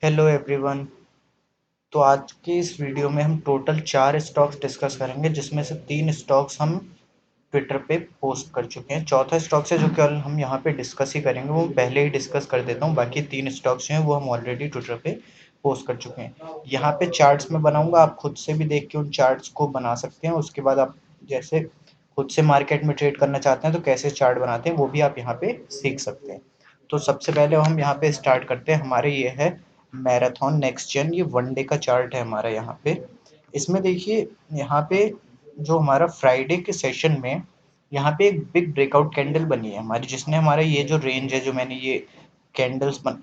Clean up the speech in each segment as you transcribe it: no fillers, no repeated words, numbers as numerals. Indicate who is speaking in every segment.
Speaker 1: Hello everyone. तो आज के इस वीडियो में हम टोटल 4 स्टॉक्स डिस्कस करेंगे, जिसमें से 3 स्टॉक्स हम ट्विटर पे पोस्ट कर चुके हैं। चौथा स्टॉक है जो कल हम यहाँ पे डिस्कस ही करेंगे, वो पहले ही डिस्कस कर देता हूँ। बाकी 3 स्टॉक्स हैं वो हम ऑलरेडी ट्विटर पे पोस्ट कर चुके हैं। यहाँ पे चार्ट्स में बनाऊंगा, आप खुद से भी देख के उन चार्ट्स को बना सकते हैं। उसके बाद आप जैसे खुद से मार्केट में ट्रेड करना चाहते हैं तो कैसे चार्ट बनाते हैं वो भी आप यहाँ पे सीख सकते हैं। तो सबसे पहले हम यहाँ पे स्टार्ट करते हैं। हमारे ये है मैराथन नेक्स्ट जेन, ये वनडे का चार्ट है हमारा। यहाँ पे इसमें देखिए, यहाँ पे जो हमारा फ्राइडे के सेशन में यहाँ पे एक बिग ब्रेकआउट कैंडल बनी है हमारी, जिसने हमारा ये जो रेंज है, जो मैंने ये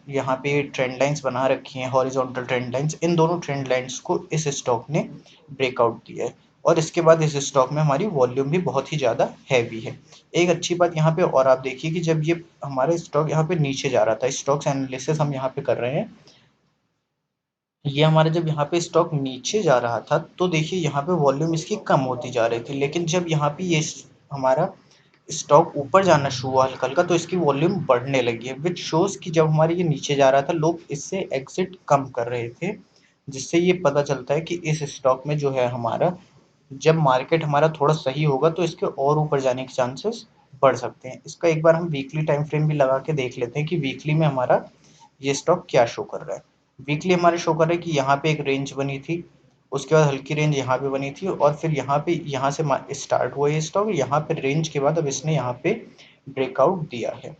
Speaker 1: यहाँ पे ट्रेंड लाइंस बना रखी हैं, हॉरिजॉन्टल ट्रेंड लाइंस, इन दोनों ट्रेंड लाइंस को इस स्टॉक ने ब्रेकआउट दिया है। और इसके बाद इस स्टॉक में हमारी वॉल्यूम भी बहुत ही ज़्यादा हैवी है। एक अच्छी बात यहाँ पे और आप देखिए कि जब ये हमारा स्टॉक यहाँ पे नीचे जा रहा था, स्टॉक्स एनालिसिस हम यहाँ पे कर रहे हैं, ये हमारा जब यहाँ पे स्टॉक नीचे जा रहा था तो देखिए यहाँ पे वॉल्यूम इसकी कम होती जा रही थी। लेकिन जब यहाँ पे ये हमारा स्टॉक ऊपर जाना शुरू हुआ हल्का हल्का, तो इसकी वॉल्यूम बढ़ने लगी है, विच शोज कि जब हमारे ये नीचे जा रहा था लोग इससे एग्जिट कम कर रहे थे। जिससे ये पता चलता है कि इस स्टॉक में जो है हमारा, जब मार्केट हमारा थोड़ा सही होगा तो इसके और ऊपर जाने के चांसेस बढ़ सकते हैं। इसका एक बार हम वीकली टाइम फ्रेम भी लगा के देख लेते हैं कि वीकली में हमारा ये स्टॉक क्या शो कर रहा है। वीकली हमारे शो कर रहा है कि यहाँ पे एक रेंज बनी थी, उसके बाद हल्की रेंज यहाँ पे बनी थी, और फिर यहाँ पे यहाँ से स्टार्ट हुआ ये स्टॉक, यहाँ पे रेंज के बाद अब इसने यहाँ पे ब्रेकआउट दिया है।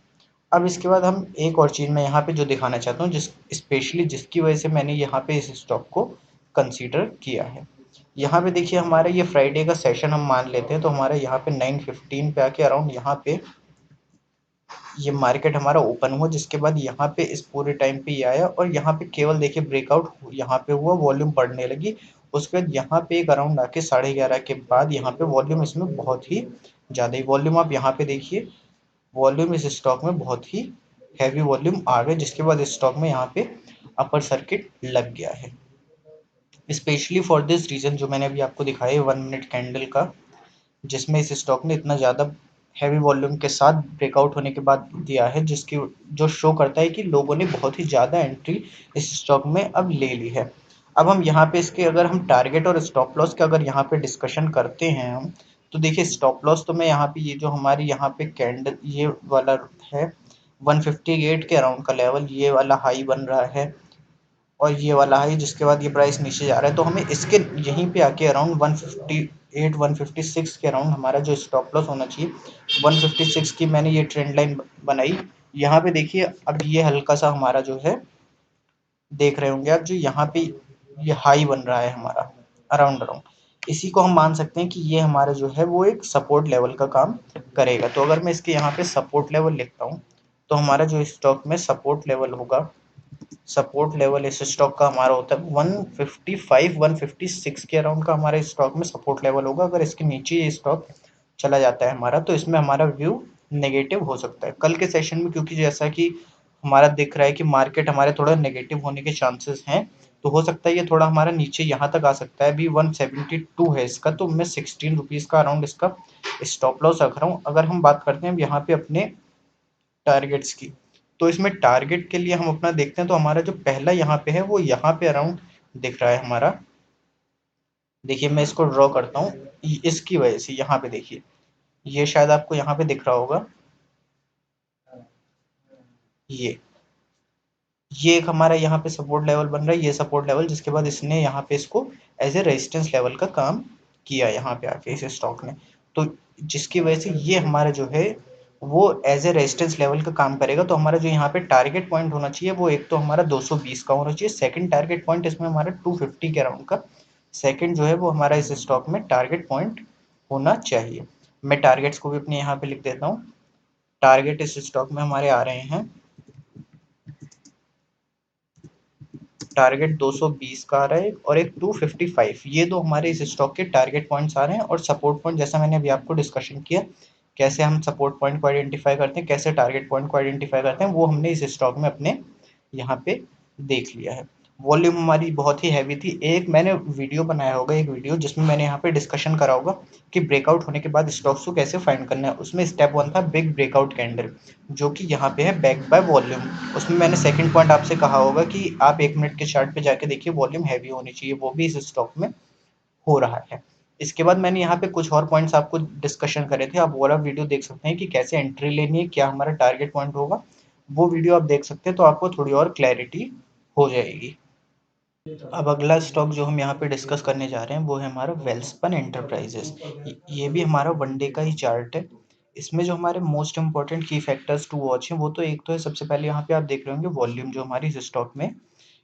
Speaker 1: अब इसके बाद हम एक और चीज़ मैं यहाँ पे जो दिखाना चाहता हूँ, जिस स्पेशली जिसकी वजह से मैंने यहाँ पे इस स्टॉक को कंसीडर किया है। यहाँ पे देखिए हमारा ये फ्राइडे का सेशन हम मान लेते हैं, तो हमारा यहाँ पे 9:15 पे आके अराउंड यहाँ पे ये मार्केट हमारा ओपन हुआ, जिसके बाद यहाँ पे इस पूरे टाइम पे ये आया और यहाँ पे केवल देखिए ब्रेकआउट यहाँ पे हुआ, वॉल्यूम बढ़ने लगी। उसके बाद यहाँ पे एक अराउंड आके 11:30 के बाद यहाँ पे वॉल्यूम इसमें बहुत ही ज़्यादा ही वॉल्यूम, आप यहाँ पे देखिए वॉल्यूम इस स्टॉक में बहुत ही हैवी वॉल्यूम आ गए, जिसके बाद इस स्टॉक में यहाँ पे अपर सर्किट लग गया है। स्पेशली फॉर दिस रीजन जो मैंने अभी आपको दिखाया 1 मिनट कैंडल का, जिसमें इस स्टॉक ने इतना ज़्यादा हैवी वॉल्यूम के साथ ब्रेकआउट होने के बाद दिया है, जिसकी जो शो करता है कि लोगों ने बहुत ही ज़्यादा एंट्री इस स्टॉक में अब ले ली है। अब हम यहाँ पे इसके अगर हम टारगेट और स्टॉप लॉस का अगर यहाँ पे डिस्कशन करते हैं हम, तो देखिए स्टॉप लॉस तो मैं यहाँ पे ये जो हमारी यहाँ पे कैंडल ये वाला है 158 के अराउंड का लेवल, ये वाला हाई बन रहा है और ये वाला हाई, जिसके बाद ये प्राइस नीचे जा रहा है, तो हमें इसके यहीं पे आके अराउंड 158 156 के अराउंड हमारा जो स्टॉप लॉस होना चाहिए। 156 की मैंने ये ट्रेंड लाइन बनाई। यहाँ पे देखिए अब ये हल्का सा हमारा जो है, देख रहे होंगे आप, जो यहाँ पे ये हाई बन रहा है हमारा अराउंड अराउंड, इसी को हम मान सकते हैं कि ये हमारा जो है वो एक सपोर्ट लेवल का काम करेगा। तो अगर मैं इसके यहाँ पे सपोर्ट लेवल लिखता हूँ, तो हमारा जो स्टॉक में सपोर्ट लेवल होगा, सपोर्ट लेवल इस स्टॉक का हमारा होता है 155 156 के अराउंड का हमारे स्टॉक में सपोर्ट लेवल होगा। अगर इसके नीचे ये स्टॉक चला जाता है हमारा, तो इसमें हमारा व्यू नेगेटिव हो सकता है कल के सेशन में, क्योंकि जैसा कि हमारा दिख रहा है कि मार्केट हमारे थोड़ा नेगेटिव होने के चांसेस हैं। तो हो सकता है ये थोड़ा हमारा नीचे यहाँ तक आ सकता है। अभी 172 है इसका, तो मैं 16 रुपीज़ का अराउंड इसका स्टॉप लॉस रख रहा हूँ। अगर हम बात करते हैं अब यहाँ पे अपने टारगेट्स की, तो इसमें टारगेट के लिए हम अपना देखते हैं, तो हमारा जो पहला यहाँ पे है वो यहाँ पे अराउंड दिख रहा है हमारा। देखिए मैं इसको ड्रॉ करता हूँ, इसकी वजह से यहाँ पे देखिए, ये शायद आपको यहाँ पे दिख रहा होगा, ये एक हमारा यहाँ पे सपोर्ट लेवल बन रहा है, ये सपोर्ट लेवल, जिसके बाद इसने यहाँ पे इसको एज ए रेजिस्टेंस लेवल का काम किया यहाँ पे आके इस स्टॉक ने। तो जिसकी वजह से ये हमारा जो है वो एज ए रेजिस्टेंस लेवल का काम करेगा। तो हमारा जो यहाँ पे टारगेट पॉइंट होना चाहिए वो एक तो हमारा 220 का होना चाहिए, सेकंड टारगेट पॉइंट इसमें हमारा 250 के अराउंड का सेकंड जो है वो हमारा इस स्टॉक में टारगेट पॉइंट होना चाहिए। मैं टारगेट्स को भी अपने यहाँ पे लिख देता हूँ। टारगेट इस स्टॉक में हमारे आ रहे हैं, टारगेट 220 का आ रहा है और एक 255, ये दो हमारे इस स्टॉक के टारगेट पॉइंट्स आ रहे हैं। और सपोर्ट पॉइंट जैसा मैंने अभी आपको डिस्कशन किया, कैसे हम सपोर्ट पॉइंट को आइडेंटिफाई करते हैं, कैसे टारगेट पॉइंट को आइडेंटिफाई करते हैं, वो हमने इस स्टॉक में अपने यहाँ पे देख लिया है। वॉल्यूम हमारी बहुत ही हैवी थी। एक मैंने वीडियो बनाया होगा, एक वीडियो जिसमें मैंने यहाँ पे डिस्कशन करा होगा कि ब्रेकआउट होने के बाद स्टॉक्स को कैसे फाइंड करना है। उसमें स्टेप 1 था बिग ब्रेकआउट कैंडल, जो कि यहाँ पे है बैक्ड बाय वॉल्यूम। उसमें मैंने सेकंड पॉइंट आपसे कहा होगा कि आप 1 मिनट के चार्ट पे जाके देखिए वॉल्यूम हैवी होनी चाहिए, वो भी इस स्टॉक में हो रहा है। इसके बाद मैंने यहाँ पे कुछ और पॉइंट्स आपको डिस्कशन करे थे, आप वो वाला वीडियो देख सकते हैं कि कैसे एंट्री लेनी है, क्या हमारा टारगेट पॉइंट होगा। वो वीडियो आप देख सकते हैं तो आपको थोड़ी और क्लैरिटी हो जाएगी। अब अगला स्टॉक जो हम यहाँ पे डिस्कस करने जा रहे हैं वो है हमारा वेल्सपन एंटरप्राइजेस। ये भी हमारा वन डे का ही चार्ट है। इसमें जो हमारे मोस्ट इंपॉर्टेंट की फैक्टर्स टू वॉच हैं वो तो एक तो है, सबसे पहले यहाँ पे आप देख रहे होंगे वॉल्यूम जो हमारी इस स्टॉक में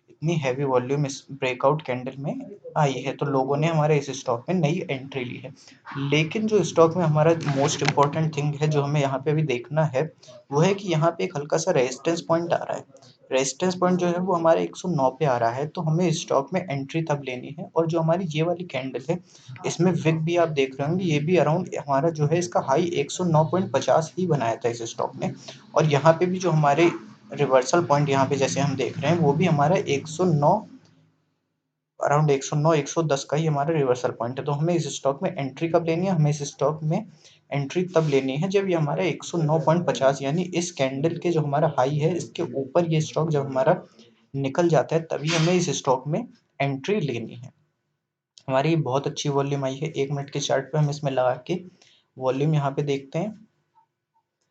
Speaker 1: इतनी हैवी वॉल्यूम इस ब्रेकआउट कैंडल में आई है, तो लोगों ने हमारे इस स्टॉक में नई एंट्री ली है। लेकिन जो स्टॉक में हमारा मोस्ट इम्पोर्टेंट थिंग है जो हमें यहाँ पे अभी देखना है, वो है कि यहाँ पे एक हल्का सा रेजिस्टेंस पॉइंट आ रहा है। रेजिस्टेंस पॉइंट जो है वो हमारे 109 पे आ रहा है, तो हमें इस स्टॉक में एंट्री तब लेनी है। और जो हमारी ये वाली कैंडल है, इसमें विक भी आप देख रहे होंगे, ये भी अराउंड हमारा जो है इसका हाई 109.50 ही बनाया था इस स्टॉक ने। और यहाँ पे भी जो हमारे रिवर्सल पॉइंट यहाँ पे जैसे हम देख रहे हैं वो भी हमारा 109, अराउंड 109 110 का ही हमारा रिवर्सल पॉइंट है। तो हमें इस स्टॉक में एंट्री कब लेनी है, हमें इस स्टॉक में एंट्री तब लेनी है जब ये हमारा 109.50 यानी इस कैंडल के जो हमारा हाई है इसके ऊपर ये स्टॉक जब हमारा निकल जाता है, तभी हमें इस स्टॉक में एंट्री लेनी है। हमारी बहुत अच्छी वॉल्यूम आई है। 1 मिनट के चार्ट पे हम इसमें लगा के वॉल्यूम यहाँ पे देखते हैं।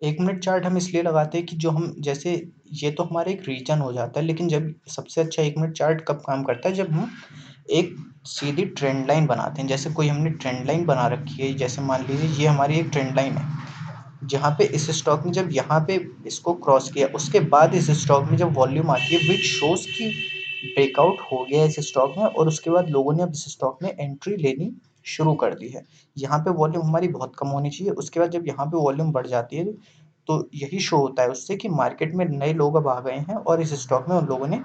Speaker 1: 1 मिनट चार्ट हम इसलिए लगाते हैं कि जो हम जैसे ये तो हमारा एक रीजन हो जाता है, लेकिन जब सबसे अच्छा 1 मिनट चार्ट कब काम करता है, जब हम एक सीधी ट्रेंड लाइन बनाते हैं। जैसे कोई हमने ट्रेंड लाइन बना रखी है, जैसे मान लीजिए ये हमारी एक ट्रेंड लाइन है, जहाँ पे इस स्टॉक ने जब यहाँ पे इसको क्रॉस किया, उसके बाद इस स्टॉक में जब वॉल्यूम आती है विच शोज की ब्रेकआउट हो गया इस स्टॉक में, और उसके बाद लोगों ने अब इस स्टॉक में एंट्री लेनी शुरू कर दी है। यहाँ पे वॉल्यूम हमारी बहुत कम होनी चाहिए, उसके बाद जब यहाँ पे वॉल्यूम बढ़ जाती है तो यही शो होता है उससे कि मार्केट में नए लोग अब आ गए हैं और इस स्टॉक में उन लोगों ने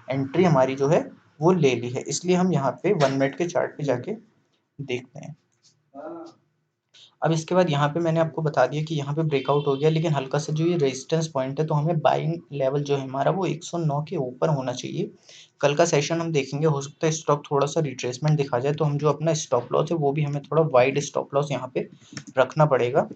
Speaker 1: एंट्री हमारी जो है वो ले ली है। इसलिए हम यहाँ पे 1 मिनट के चार्ट पे जाके देखते हैं। अब इसके बाद यहाँ पे मैंने आपको बता दिया कि यहाँ पे ब्रेकआउट हो गया, लेकिन हल्का सा जो ये रेजिस्टेंस पॉइंट है, तो हमें बाइंग लेवल जो है हमारा वो 109 के ऊपर होना चाहिए। कल का सेशन हम देखेंगे, हो सकता है स्टॉक थोड़ा सा रिट्रेसमेंट दिखा जाए, तो हम जो अपना स्टॉप लॉस है वो भी हमें थोड़ा वाइड स्टॉप लॉस यहाँ पे रखना पड़ेगा।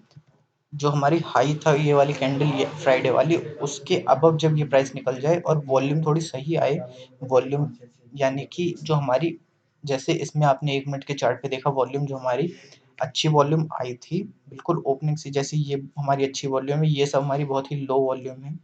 Speaker 1: जो हमारी हाई था ये वाली कैंडल, ये फ्राइडे वाली, उसके अबव जब ये प्राइस निकल जाए और वॉल्यूम थोड़ी सही आए, वॉल्यूम यानी कि जो हमारी, जैसे इसमें आपने 1 मिनट के चार्ट पे देखा वॉल्यूम जो हमारी अच्छी वॉल्यूम आई थी बिल्कुल ओपनिंग से, जैसे ये हमारी अच्छी वॉल्यूम है, ये सब हमारी बहुत ही लो वॉल्यूम है।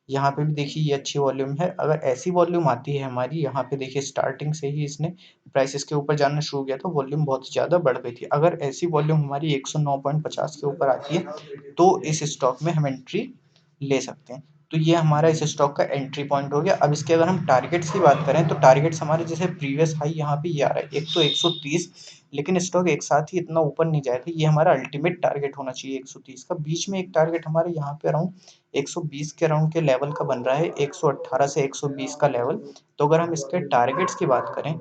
Speaker 1: यहाँ पे भी देखिए ये अच्छी वॉल्यूम है। अगर ऐसी वॉल्यूम आती है हमारी, यहाँ पे देखिए स्टार्टिंग से ही इसने प्राइस इसके ऊपर जाना शुरू किया था, वॉल्यूम बहुत ज़्यादा बढ़ गई थी। अगर ऐसी वॉल्यूम हमारी 109.50 के ऊपर आती है तो इस स्टॉक में हम एंट्री ले सकते हैं। तो ये हमारा इस स्टॉक का एंट्री पॉइंट हो गया। अब इसके अगर हम टारगेट्स की बात करें तो टारगेट्स हमारे जैसे प्रीवियस हाई यहाँ पे ये आ रहा है, एक तो 130, लेकिन स्टॉक एक साथ ही इतना ऊपर नहीं जाएगा। ये हमारा अल्टीमेट टारगेट होना चाहिए 130 का। बीच में एक टारगेट हमारे यहाँ पे अराउंड 120 के अराउंड के लेवल का बन रहा है, 118 से 120 का लेवल। तो अगर हम इसके टारगेट्स की बात करें,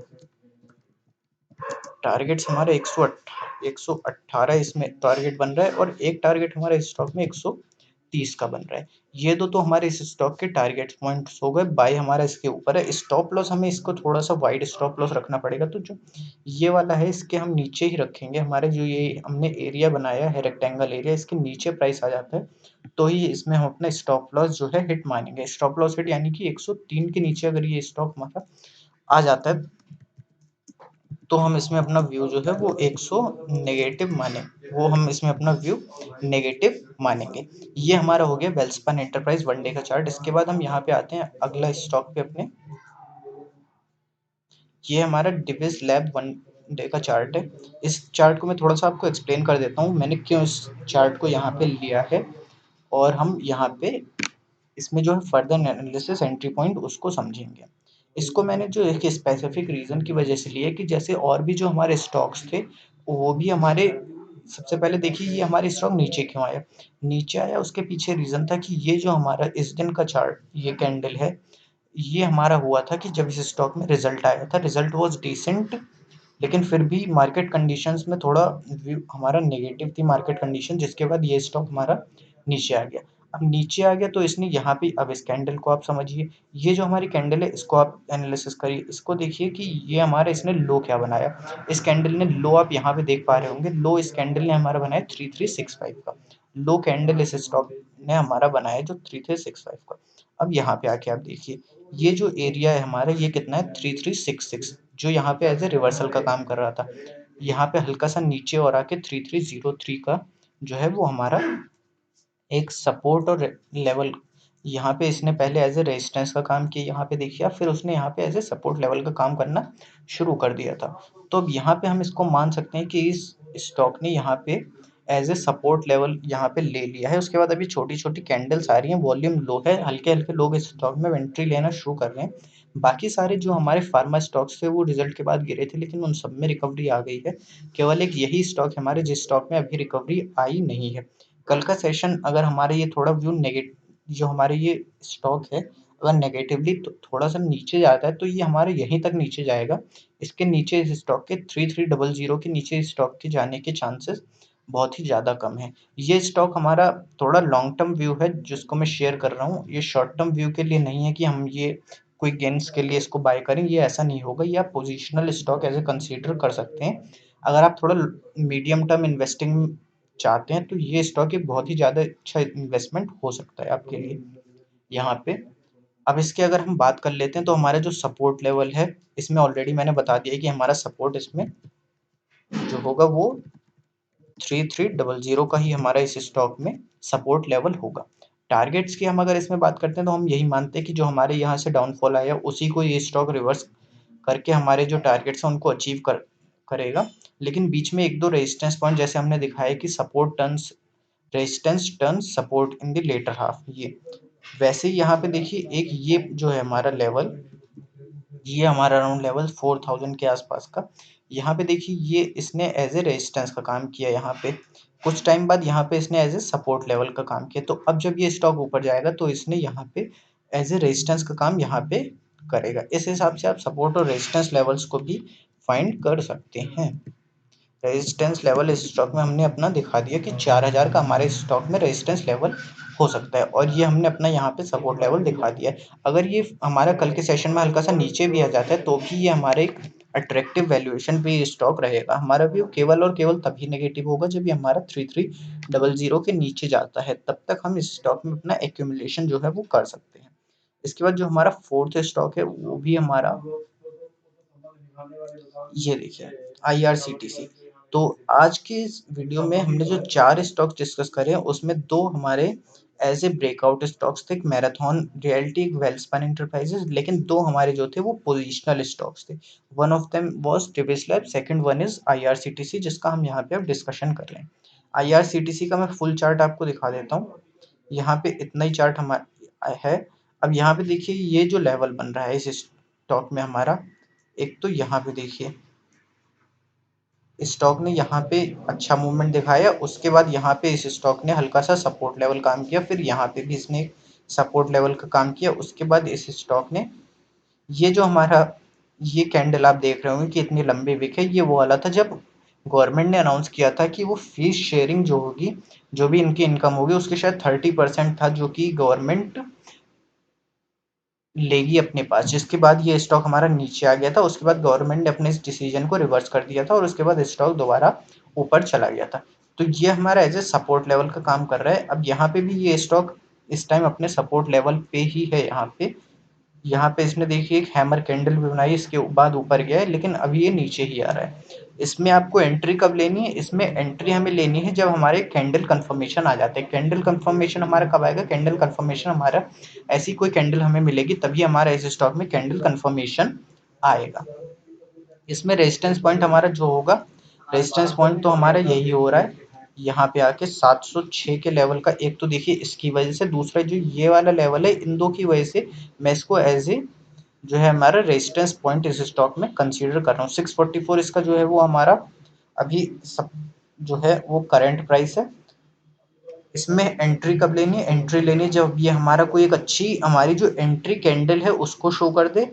Speaker 1: टारगेट्स हमारे 118 इसमें टारगेट बन रहा है, और एक टारगेट हमारे स्टॉक में 130 का बन रहा है। ये दो तो हमारे इस स्टॉक के टारगेट पॉइंट्स हो गए। बाय हमारा इसके ऊपर है। स्टॉप लॉस हमें इसको थोड़ा सा वाइड स्टॉप लॉस रखना पड़ेगा, तो जो ये वाला है इसके हम नीचे ही रखेंगे। हमारे जो ये हमने एरिया बनाया है रेक्टेंगल एरिया, इसके नीचे प्राइस आ जाता है तो ही इसमें हम अपना स्टॉप लॉस जो है हिट मानेंगे। स्टॉप लॉस हिट यानी कि 103 के नीचे अगर ये स्टॉक हमारा आ जाता है तो हम इसमें अपना व्यू जो है वो 100 नेगेटिव माने, वो हम इसमें अपना व्यू नेगेटिव मानेंगे। ये हमारा हो गया वेल्सपन एंटरप्राइज वन डे का चार्ट। इसके बाद हम यहाँ पे आते हैं अगला स्टॉक पे अपने, ये हमारा डिविस लैब वन डे का चार्ट है। इस चार्ट को मैं थोड़ा सा आपको एक्सप्लेन कर देता हूँ मैंने क्यों इस चार्ट को यहाँ पे लिया है, और हम यहाँ पे इसमें जो है फर्दर एनालिसिस एंट्री पॉइंट उसको समझेंगे। इसको मैंने जो एक स्पेसिफिक रीज़न की वजह से लिया है कि जैसे और भी जो हमारे स्टॉक्स थे वो भी हमारे, सबसे पहले देखिए ये हमारे स्टॉक नीचे क्यों आया। नीचे आया उसके पीछे रीज़न था कि ये जो हमारा इस दिन का चार्ट, ये कैंडल है, ये हमारा हुआ था कि जब इस स्टॉक में रिजल्ट आया था, रिजल्ट वाज डिसेंट, लेकिन फिर भी मार्केट कंडीशंस में थोड़ा व्यू हमारा नेगेटिव थी मार्केट कंडीशन, जिसके बाद ये स्टॉक हमारा नीचे आ गया। अब नीचे आ गया तो इसने यहाँ पे, अब इस कैंडल को आप समझिए, ये जो हमारी कैंडल है इसको आप एनालिसिस करिए, इसको देखिए कि ये हमारा इसने लो क्या बनाया। इस कैंडल ने लो, आप यहाँ पे देख पा रहे होंगे, लो इस कैंडल ने हमारा बनाया 3365 का। लो कैंडल इस स्टॉक ने हमारा बनाया जो 3365 का। अब यहाँ पे आके आप देखिए, ये जो एरिया है हमारा, ये कितना है 3366, जो यहाँ पे एज ए रिवर्सल का काम कर रहा था। यहाँ पे हल्का सा नीचे और आके 3303 का जो है वो हमारा एक सपोर्ट और लेवल, यहाँ पे इसने पहले एज ए रेजिस्टेंस का काम किया, यहाँ पे देखिए आप, फिर उसने यहाँ पे एज ए सपोर्ट लेवल का काम करना शुरू कर दिया था। तो अब यहाँ पे हम इसको मान सकते हैं कि इस स्टॉक ने यहाँ पे एज ए सपोर्ट लेवल यहाँ पे ले लिया है। उसके बाद अभी छोटी छोटी कैंडल्स आ रही हैं, वॉल्यूम लो है, हल्के हल्के लोग इस स्टॉक में एंट्री लेना शुरू कर रहे हैं। बाकी सारे जो हमारे फार्मा स्टॉक्स थे वो रिजल्ट के बाद गिरे थे, लेकिन उन सब में रिकवरी आ गई है। केवल एक यही स्टॉक है हमारे जिस स्टॉक में अभी रिकवरी आई नहीं है। कल का सेशन अगर हमारे ये थोड़ा व्यू नेगेट, जो हमारे ये स्टॉक है अगर नेगेटिवली तो थोड़ा सा नीचे जाता है तो ये हमारे यहीं तक नीचे जाएगा। इसके नीचे इस स्टॉक के 3300 के नीचे इस स्टॉक के जाने के चांसेस बहुत ही ज़्यादा कम है। ये स्टॉक हमारा थोड़ा लॉन्ग टर्म व्यू है जिसको मैं शेयर कर रहा हूँ। ये शॉर्ट टर्म व्यू के लिए नहीं है कि हम ये कोई गेन्स के लिए इसको बाय करें, ये ऐसा नहीं होगा। ये आप positional stock as a consider कर सकते हैं। अगर आप थोड़ा मीडियम टर्म इन्वेस्टिंग चाहते हैं तो ये स्टॉक एक बहुत ही ज़्यादा अच्छा इन्वेस्टमेंट हो सकता है आपके लिए यहाँ पे। अब इसके अगर हम बात कर लेते हैं तो हमारा जो सपोर्ट लेवल है, इसमें ऑलरेडी मैंने बता दिया है कि हमारा सपोर्ट इसमें जो होगा वो 3300 का ही हमारा इस स्टॉक में सपोर्ट लेवल होगा। टारगेट्स की हम अगर इसमें बात करते हैं तो हम यही मानते हैं कि जो हमारे यहाँ से डाउनफॉल आया उसी को ये स्टॉक रिवर्स करके हमारे जो टारगेट्स हैं उनको अचीव करेगा। लेकिन बीच में एक दो रेजिस्टेंस पॉइंट जैसे हमने दिखाया कि support turns, resistance turns support in the latter half, ये वैसे ही यहाँ पे देखिए एक ये जो है हमारा लेवल, ये हमारा अराउंड लेवल 4000 के आसपास का। यहाँ पे देखिए ये इसने एज ए रेजिस्टेंस का काम किया, यहाँ पे कुछ टाइम बाद यहाँ पे इसने एज ए सपोर्ट लेवल का काम किया। तो अब जब ये स्टॉक ऊपर जाएगा तो इसने यहाँ पे एज ए रेजिस्टेंस का काम यहाँ पे करेगा। इस हिसाब से आप सपोर्ट और रेजिस्टेंस लेवल्स को भी फाइंड कर सकते हैं। रेजिस्टेंस लेवल इस स्टॉक में हमने अपना दिखा दिया कि 4000 का हमारे स्टॉक में रेजिस्टेंस लेवल हो सकता है, और ये हमने अपना यहाँ पे सपोर्ट लेवल दिखा दिया है। अगर ये हमारा कल के सेशन में हल्का सा नीचे भी आ जाता है तो भी ये हमारे एक अट्रैक्टिव वैल्यूएशन पे ये स्टॉक रहेगा। हमारा व्यू केवल और केवल तभी नेगेटिव होगा जब ये हमारा 3300 के नीचे जाता है, तब तक हम इस स्टॉक में अपना एक्यूमुलेशन जो है वो कर सकते हैं। इसके बाद जो हमारा फोर्थ स्टॉक है वो भी हमारा, ये देखिए, आईआरसीटीसी। तो आज के इस वीडियो में हमने जो 4 स्टॉक्स डिस्कस करे हैं उसमें 2 हमारे एज ए ब्रेकआउट स्टॉक्स थे, एक मैराथन रियल्टी, एक वेलस्पन एंटरप्राइजेस, लेकिन 2 हमारे जो थे वो पोजिशनल स्टॉक्स थे। One of them was Divi's lab, second one is IRCTC, जिसका हम यहाँ पे अब डिस्कशन कर रहे हैं। आईआरसीटीसी का मैं फुल चार्ट आपको दिखा देता हूँ। यहाँ पे इतना ही चार्ट हमारा है। अब यहाँ पे देखिए ये जो लेवल बन रहा है इस स्टॉक में हमारा, एक तो यहाँ पे देखिए स्टॉक ने यहाँ पे अच्छा मूवमेंट दिखाया, उसके बाद यहाँ पे इस स्टॉक ने हल्का सा सपोर्ट लेवल काम किया, फिर यहाँ पे भी इसने सपोर्ट लेवल का काम किया। उसके बाद इस स्टॉक ने, ये जो हमारा ये कैंडल आप देख रहे होंगे कि इतनी लंबी विक है, ये वो वाला था जब गवर्नमेंट ने अनाउंस किया था कि वो फीस शेयरिंग जो होगी, जो भी इनकी इनकम होगी उसके शायद 30% था जो कि गवर्नमेंट लेगी अपने पास, जिसके बाद ये स्टॉक हमारा नीचे आ गया था। उसके बाद गवर्नमेंट ने अपने इस डिसीजन को रिवर्स कर दिया था और उसके बाद स्टॉक दोबारा ऊपर चला गया था। तो ये हमारा एज ए सपोर्ट लेवल का काम कर रहा है। अब यहाँ पे भी ये स्टॉक इस टाइम अपने सपोर्ट लेवल पे ही है। यहाँ पे इसने देखिए एक हैमर कैंडल भी बनाई, इसके बाद ऊपर गया है, लेकिन अभी ये नीचे ही आ रहा है। इसमें आपको एंट्री कब लेनी है? इसमें एंट्री हमें लेनी है जब हमारे कैंडल कंफर्मेशन आ जाते हैं। कैंडल कंफर्मेशन हमारा कब आएगा? कैंडल कंफर्मेशन हमारा, ऐसी कोई कैंडल हमें मिलेगी तभी हमारा इस स्टॉक में कैंडल कंफर्मेशन आएगा। इसमें रेजिस्टेंस पॉइंट हमारा जो होगा, रेजिस्टेंस पॉइंट तो हमारा यही हो रहा है, यहाँ पे आके 706 के लेवल का। एक तो देखिए इसकी वजह से, दूसरा जो ये वाला लेवल है, इन दो की वजह से मैं इसको एज ए जो है हमारा रेजिस्टेंस पॉइंट इस स्टॉक में कंसीडर कर रहा हूँ। 644 इसका जो है वो हमारा अभी सब जो है वो करंट प्राइस है। इसमें एंट्री कब लेनी है? एंट्री लेनी है जब ये हमारा कोई एक अच्छी, हमारी जो एंट्री कैंडल है उसको शो कर दे।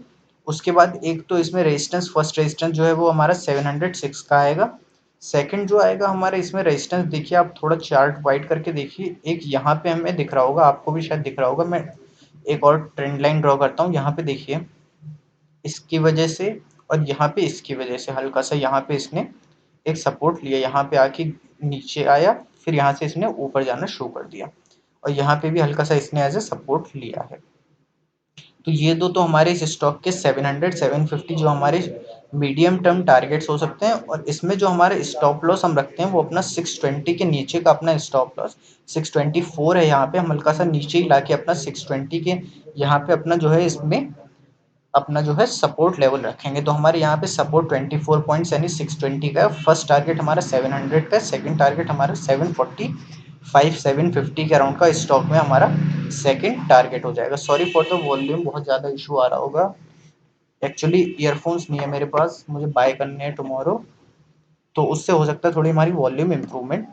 Speaker 1: उसके बाद एक तो इसमें रेजिस्टेंस, फर्स्ट रेजिस्टेंस जो है वो हमारा 706 का आएगा। सेकंड जो आएगा हमारे इसमें रेजिस्टेंस, देखिए आप थोड़ा चार्ट वाइड करके देखिए, एक यहाँ पे हमें दिख रहा होगा, आपको भी शायद दिख रहा होगा। मैं एक और ट्रेंड लाइन ड्रॉ करता हूँ, यहाँ पे देखिए इसकी वजह से और यहाँ पे इसकी वजह से हल्का सा यहाँ पे इसने एक सपोर्ट लिया, यहाँ पे आके नीचे आया, फिर यहाँ से इसने ऊपर जाना शुरू कर दिया और यहाँ पे भी हल्का सा इसने एज ए सपोर्ट लिया है। तो ये दो तो हमारे इस स्टॉक के 700 750 जो हमारे मीडियम टर्म टारगेट्स हो सकते हैं, और इसमें जो हमारे स्टॉप लॉस हम रखते हैं वो अपना 620 के नीचे का अपना स्टॉप लॉस 624 है। यहाँ पे हम हल्का सा नीचे ही लाके अपना 620 के यहाँ पे अपना जो है इसमें अपना जो है सपोर्ट लेवल रखेंगे। तो हमारे यहाँ पे सपोर्ट 24 पॉइंट्स यानी 620 का है। फर्स्ट टारगेट हमारा 700 का है, सेकंड टारगेट हमारा 745 750 के अराउंड का स्टॉक में हमारा सेकंड टारगेट हो जाएगा। सॉरी फॉर द वॉल्यूम, बहुत ज़्यादा इशू आ रहा होगा। एक्चुअली ईयरफोन्स नहीं है मेरे पास, मुझे बाय करने हैं टुमारो, तो उससे हो सकता है थोड़ी हमारी वॉल्यूम इम्प्रूवमेंट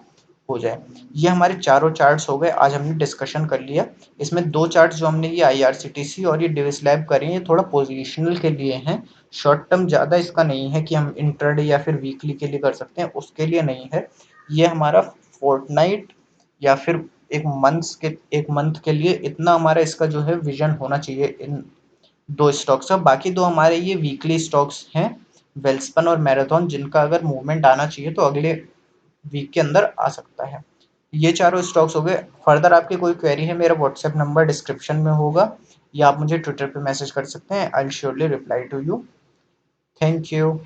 Speaker 1: हो जाए। ये हमारे चारों चार्ट्स हो गए, आज हमने डिस्कशन कर लिया। इसमें दो चार्ट्स जो हमने ये आईआरसीटीसी और ये डिविस लैब करें, ये थोड़ा पोजिशनल के लिए हैं। शॉर्ट टर्म ज़्यादा इसका नहीं है कि हम इंट्राडे या फिर वीकली के लिए कर सकते हैं, उसके लिए नहीं है। ये हमारा फोर्टनाइट या फिर एक मंथ के लिए इतना हमारा इसका जो है विजन होना चाहिए इन दो स्टॉक्स का। बाकी दो हमारे ये वीकली स्टॉक्स हैं, वेल्सपन और मैराथन, जिनका अगर मूवमेंट आना चाहिए तो अगले वीक के अंदर आ सकता है। ये चारों स्टॉक्स हो गए। फर्दर आपकी कोई क्वेरी है, मेरा व्हाट्सएप नंबर डिस्क्रिप्शन में होगा, या आप मुझे ट्विटर पे मैसेज कर सकते हैं। I will surely reply to you. Thank you.